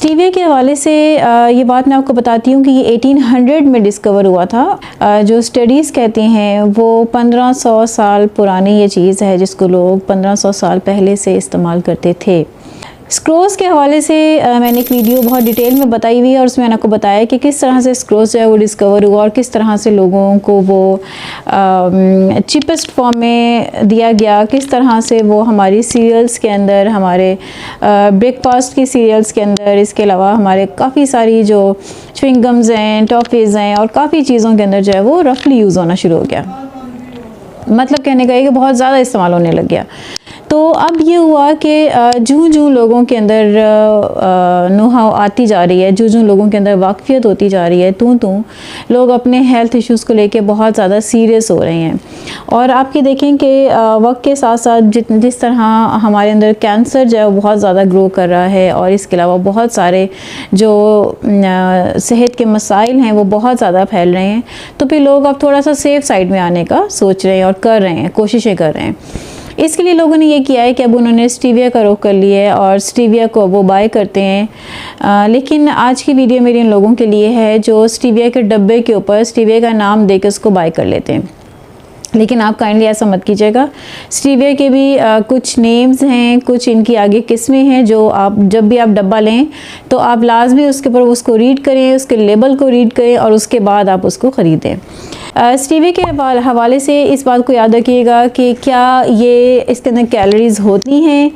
Stevia के हवाले से ये बात मैं आपको बताती हूँ कि ये 1800 में डिस्कवर हुआ था। जो स्टडीज़ कहते हैं वो 1500 साल पुरानी ये चीज़ है जिसको लोग 1500 साल पहले से इस्तेमाल करते थे। स्क्रोज़ के हवाले से मैंने एक वीडियो बहुत डिटेल में बताई हुई है और उसमें मैंने आपको बताया कि किस तरह से स्क्रोज़ जो है वो डिस्कवर हुआ और किस तरह से लोगों को वो चीपेस्ट फॉर्म में दिया गया, किस तरह से वो हमारी सीरियल्स के अंदर, हमारे ब्रेकफास्ट की सीरियल्स के अंदर, इसके अलावा हमारे काफ़ी सारी जो च्युइंगम्स हैं, टॉफ़ीज़ हैं और काफ़ी चीज़ों के अंदर जो है वो रफली यूज़ होना शुरू हो गया। मतलब कहने का है कि बहुत ज़्यादा इस्तेमाल होने लग गया। तो अब ये हुआ कि जूँ लोगों के अंदर नो-हाउ आती जा रही है, जूँ लोगों के अंदर वाकफ़ियत होती जा रही है, तू लोग अपने हेल्थ इश्यूज़ को लेके बहुत ज़्यादा सीरियस हो रहे हैं। और आपकी देखें कि वक्त के साथ साथ जिस तरह हमारे अंदर कैंसर जो है वो बहुत ज़्यादा ग्रो कर रहा है और इसके अलावा बहुत सारे जो सेहत के मसाइल हैं वो बहुत ज़्यादा फैल रहे हैं, तो फिर लोग अब थोड़ा सा सेफ़ साइड में आने का सोच रहे हैं और कर रहे हैं, कोशिशें कर रहे हैं। इसके लिए लोगों ने ये किया है कि अब उन्होंने स्टीविया का रुख कर लिया है और स्टीविया को वो बाय करते हैं। लेकिन आज की वीडियो मेरी उन लोगों के लिए है जो स्टीविया के डब्बे के ऊपर स्टीविया का नाम देकर उसको बाय कर लेते हैं। लेकिन आप काइंडली ऐसा मत कीजिएगा। स्टीविया के भी कुछ नेम्स हैं, कुछ इनकी आगे किस्में हैं जो आप जब भी आप डब्बा लें तो आप लाजमी उसके ऊपर उसको रीड करें, उसके लेबल को रीड करें और उसके बाद आप उसको ख़रीदें। स्टीविया के हवाले से इस बात को याद रखिएगा कि क्या ये इसके अंदर कैलोरीज़ होती हैं,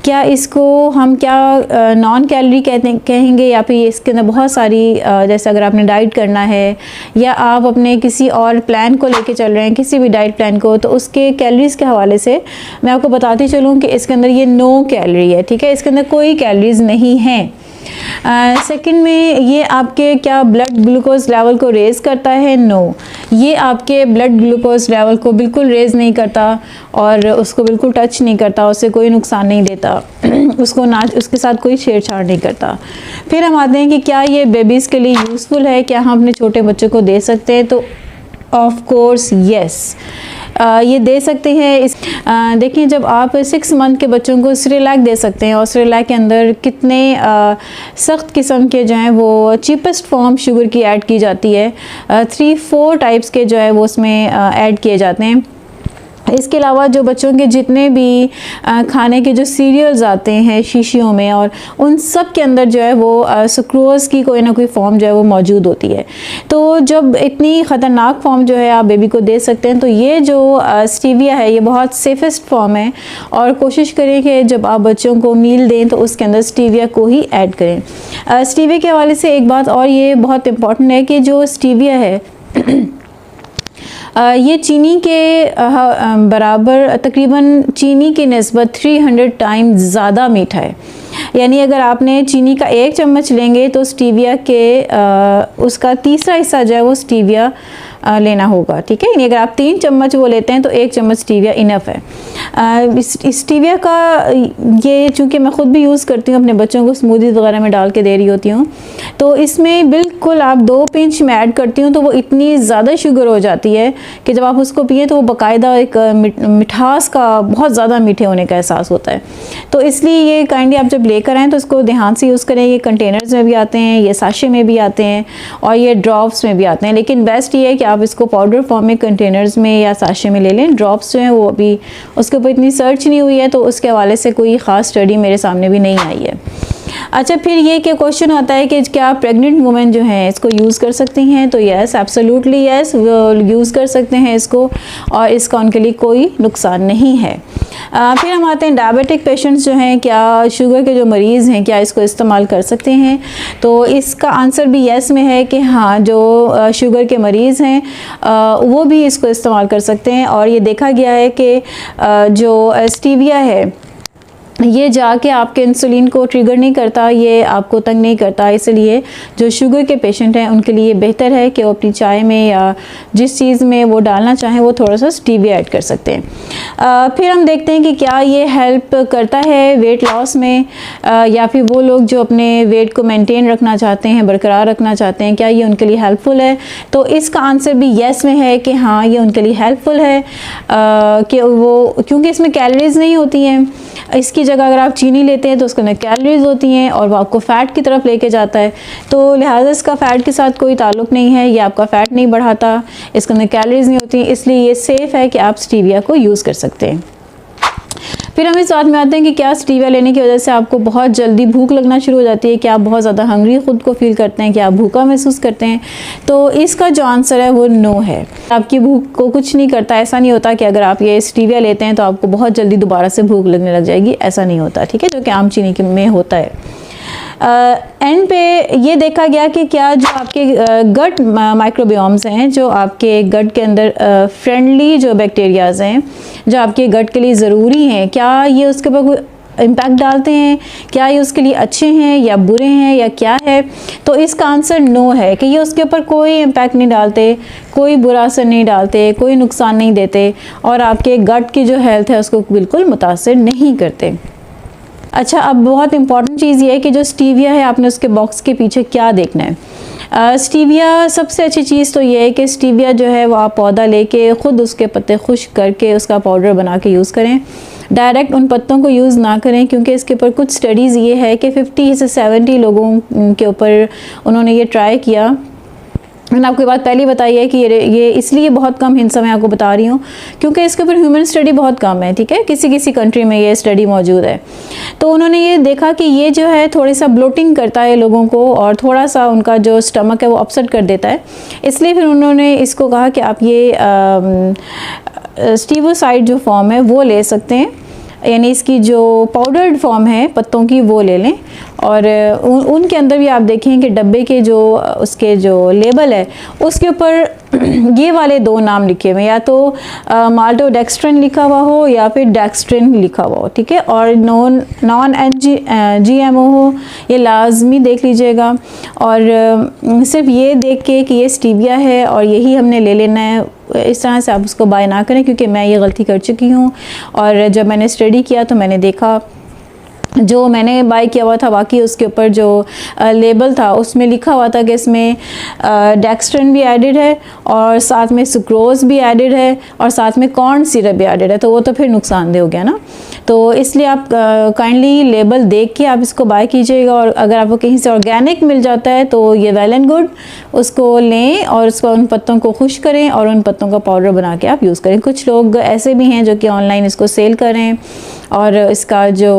क्या इसको हम क्या नॉन कैलोरी कहेंगे या फिर इसके अंदर बहुत सारी जैसे अगर आपने डाइट करना है या आप अपने किसी और प्लान को लेके चल रहे हैं, किसी भी डाइट प्लान को, तो उसके कैलोरीज़ के हवाले से मैं आपको बताती चलूँ कि इसके अंदर ये नो कैलोरी है, ठीक है, इसके अंदर कोई कैलोरीज़ नहीं है। सेकंड में ये आपके क्या ब्लड ग्लूकोज लेवल को रेज़ करता है? नो, ये आपके ब्लड ग्लूकोज लेवल को बिल्कुल रेज़ नहीं करता और उसको बिल्कुल टच नहीं करता, उससे कोई नुकसान नहीं देता, उसके साथ कोई छेड़छाड़ नहीं करता। फिर हम आते हैं कि क्या ये बेबीज़ के लिए यूज़फुल है, क्या हम अपने छोटे बच्चों को दे सकते हैं? तो ऑफ कोर्स यस, ये दे सकते हैं। देखिए जब आप 6 मंथ के बच्चों को सेरेलैक दे सकते हैं और सेरेलैक के अंदर कितने सख्त किस्म के जो हैं वो चीपेस्ट फॉर्म शुगर की ऐड की जाती है, 3-4 टाइप्स के जो है वो उसमें ऐड किए जाते हैं। इसके अलावा जो बच्चों के जितने भी खाने के जो सीरियल्स आते हैं शीशियों में और उन सब के अंदर जो है वो सुक्रोज़ की कोई ना कोई फॉर्म जो है वो मौजूद होती है। तो जब इतनी ख़तरनाक फॉर्म जो है आप बेबी को दे सकते हैं, तो ये जो स्टीविया है ये बहुत सेफेस्ट फॉर्म है और कोशिश करें कि जब आप बच्चों को मील दें तो उसके अंदर स्टीविया को ही ऐड करें। स्टीविया के हवाले से एक बात और ये बहुत इम्पॉर्टेंट है कि जो स्टीविया है ये चीनी के बराबर तकरीबन चीनी की निस्बत 300 टाइम्स ज़्यादा मीठा है। यानी अगर आपने चीनी का 1 चम्मच लेंगे तो स्टीविया के उसका तीसरा हिस्सा जो है वो स्टीविया लेना होगा, ठीक है। यानी अगर आप 3 चम्मच वो लेते हैं तो 1 चम्मच स्टीविया इनफ है। स्टीविया का ये चूँकि मैं ख़ुद भी यूज़ करती हूँ, अपने बच्चों को स्मूदीज़ वगैरह में डाल के दे रही होती हूँ, तो इसमें बिल्कुल आप 2 पिंच में ऐड करती हूँ तो वो इतनी ज़्यादा शुगर हो जाती है कि जब आप उसको पिए तो वो बाकायदा एक मिठास का, बहुत ज़्यादा मीठे होने का एहसास होता है। तो इसलिए ये काइंडली आप जब लेकर आएँ तो इसको ध्यान से यूज़ करें। ये कंटेनर्स में भी आते हैं, ये साशे में भी आते हैं और ये ड्रॉप्स में भी आते हैं, लेकिन बेस्ट ये है कि आप इसको पाउडर फॉर्म में कंटेनर्स में या साशे में ले लें। ड्रॉप्स जो हैं वो अभी उसके ऊपर इतनी सर्च नहीं हुई है तो उसके हवाले से कोई ख़ास स्टडी मेरे सामने भी नहीं आई है। अच्छा, फिर ये कि क्वेश्चन आता है कि क्या प्रेग्नेंट वुमेन जो हैं इसको यूज़ कर सकती हैं? तो यस, एब्सोल्युटली यस, वो यूज़ कर सकते हैं इसको और इसका उनके लिए कोई नुकसान नहीं है। फिर हम आते हैं डायबिटिक पेशेंट्स जो हैं, क्या शुगर के जो मरीज़ हैं क्या इसको इस्तेमाल कर सकते हैं? तो इसका आंसर भी यस में है कि हाँ, जो शुगर के मरीज़ हैं वो भी इसको इस्तेमाल कर सकते हैं। और ये देखा गया है कि जो स्टीविया है ये जाके आपके इंसुलिन को ट्रिगर नहीं करता, ये आपको तंग नहीं करता, इसलिए जो शुगर के पेशेंट हैं उनके लिए बेहतर है कि वो अपनी चाय में या जिस चीज़ में वो डालना चाहें वो थोड़ा सा स्टीविया ऐड कर सकते हैं। फिर हम देखते हैं कि क्या ये हेल्प करता है वेट लॉस में या फिर वो लोग जो अपने वेट को मेंटेन रखना चाहते हैं, बरकरार रखना चाहते हैं, क्या ये उनके लिए हेल्पफुल है? तो इसका आंसर भी येस में है कि हाँ, ये उनके लिए हेल्पफुल है कि वो, क्योंकि इसमें कैलोरीज नहीं होती हैं, इसकी जगह अगर आप चीनी लेते हैं तो उसके अंदर कैलोरीज होती हैं और वो आपको फ़ैट की तरफ लेके जाता है, तो लिहाजा इसका फ़ैट के साथ कोई ताल्लुक़ नहीं है, ये आपका फ़ैट नहीं बढ़ाता, इसके अंदर कैलोरीज नहीं होती, इसलिए ये सेफ़ है कि आप स्टीविया को यूज़ कर सकते हैं। फिर हम इस बात में आते हैं कि क्या स्टीविया लेने की वजह से आपको बहुत जल्दी भूख लगना शुरू हो जाती है, क्या आप बहुत ज़्यादा हंग्री ख़ुद को फील करते हैं, क्या आप भूखा महसूस करते हैं? तो इसका जो आंसर है वो नो है। आपकी भूख को कुछ नहीं करता। ऐसा नहीं होता कि अगर आप ये स्टीविया लेते हैं तो आपको बहुत जल्दी दोबारा से भूख लगने लग जाएगी, ऐसा नहीं होता, ठीक है, जो कि आम चीनी में होता है। एंड पे ये देखा गया कि क्या जो आपके गट माइक्रोबियोम्स हैं, जो आपके गट के अंदर फ्रेंडली जो बैक्टीरियाज हैं, जो आपके गट के लिए ज़रूरी हैं, क्या ये उसके ऊपर कोई इम्पैक्ट डालते हैं, क्या ये उसके लिए अच्छे हैं या बुरे हैं या क्या है? तो इसका आंसर नो है कि ये उसके ऊपर कोई इम्पैक्ट नहीं डालते, कोई बुरा असर नहीं डालते, कोई नुकसान नहीं देते और आपके गट की जो हेल्थ है उसको बिल्कुल मुतासिर नहीं करते। अच्छा, अब बहुत इंपॉर्टेंट चीज़ ये है कि जो स्टीविया है आपने उसके बॉक्स के पीछे क्या देखना है। स्टीविया सबसे अच्छी चीज़ तो ये है कि स्टीविया जो है वो आप पौधा लेके ख़ुद उसके पत्ते खुश्क करके उसका पाउडर बना के यूज़ करें। डायरेक्ट उन पत्तों को यूज़ ना करें, क्योंकि इसके ऊपर कुछ स्टडीज़ ये है कि 50 से 70 लोगों के ऊपर उन्होंने ये ट्राई किया। मैंने आपको ये बात पहले बताई है कि ये इसलिए बहुत कम हिंसा में आपको बता रही हूँ क्योंकि इसके ऊपर ह्यूमन स्टडी बहुत कम है, ठीक है, किसी कंट्री में ये स्टडी मौजूद है। तो उन्होंने ये देखा कि ये जो है थोड़ी सा ब्लोटिंग करता है लोगों को और थोड़ा सा उनका जो स्टमक है वो अपसेट कर देता है, इसलिए फिर उन्होंने इसको कहा कि आप ये स्टीवियोसाइड जो फॉर्म है वो ले सकते हैं, यानी इसकी जो पाउडर्ड फॉर्म है पत्तों की वो ले लें। और उनके अंदर भी आप देखें कि डब्बे के जो उसके जो लेबल है उसके ऊपर ये वाले दो नाम लिखे हुए, या तो माल्टोडेक्स्ट्रिन लिखा हुआ हो या फिर डेक्स्ट्रिन लिखा हुआ हो, ठीक है, और नॉन GMO हो, ये लाजमी देख लीजिएगा। और सिर्फ ये देख के कि ये स्टीविया है और यही हमने ले लेना है, इस तरह से आप उसको बाय ना करें, क्योंकि मैं ये गलती कर चुकी हूँ। और जब मैंने स्टडी किया तो मैंने देखा जो मैंने बाय किया हुआ था वाकई उसके ऊपर जो लेबल था उसमें लिखा हुआ था कि इसमें डेक्स्ट्रिन भी एडिड है और साथ में सुक्रोज भी एडिड है और साथ में कॉर्न सिरप भी एडिड है, तो वो तो फिर नुकसानदेह हो गया ना। तो इसलिए आप काइंडली लेबल देख के आप इसको बाय कीजिएगा, और अगर आपको कहीं से ऑर्गेनिक मिल जाता है तो ये वेल एंड गुड, उसको लें और उसको उन पत्तों को खुश करें और उन पत्तों का पाउडर बना के आप यूज़ करें। कुछ लोग ऐसे भी हैं जो कि ऑनलाइन इसको सेल कर रहे हैं और इसका जो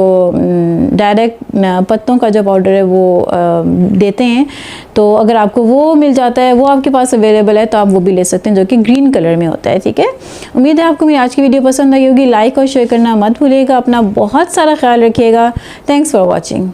डायरेक्ट पत्तों का जो पाउडर है वो देते हैं, तो अगर आपको वो मिल जाता है, वो आपके पास अवेलेबल है, तो आप वो भी ले सकते हैं जो कि ग्रीन कलर में होता है, ठीक है। उम्मीद है आपको मेरी आज की वीडियो पसंद आई होगी। लाइक और शेयर करना मत भूलिएगा। अपना बहुत सारा ख्याल रखिएगा। Thanks for watching.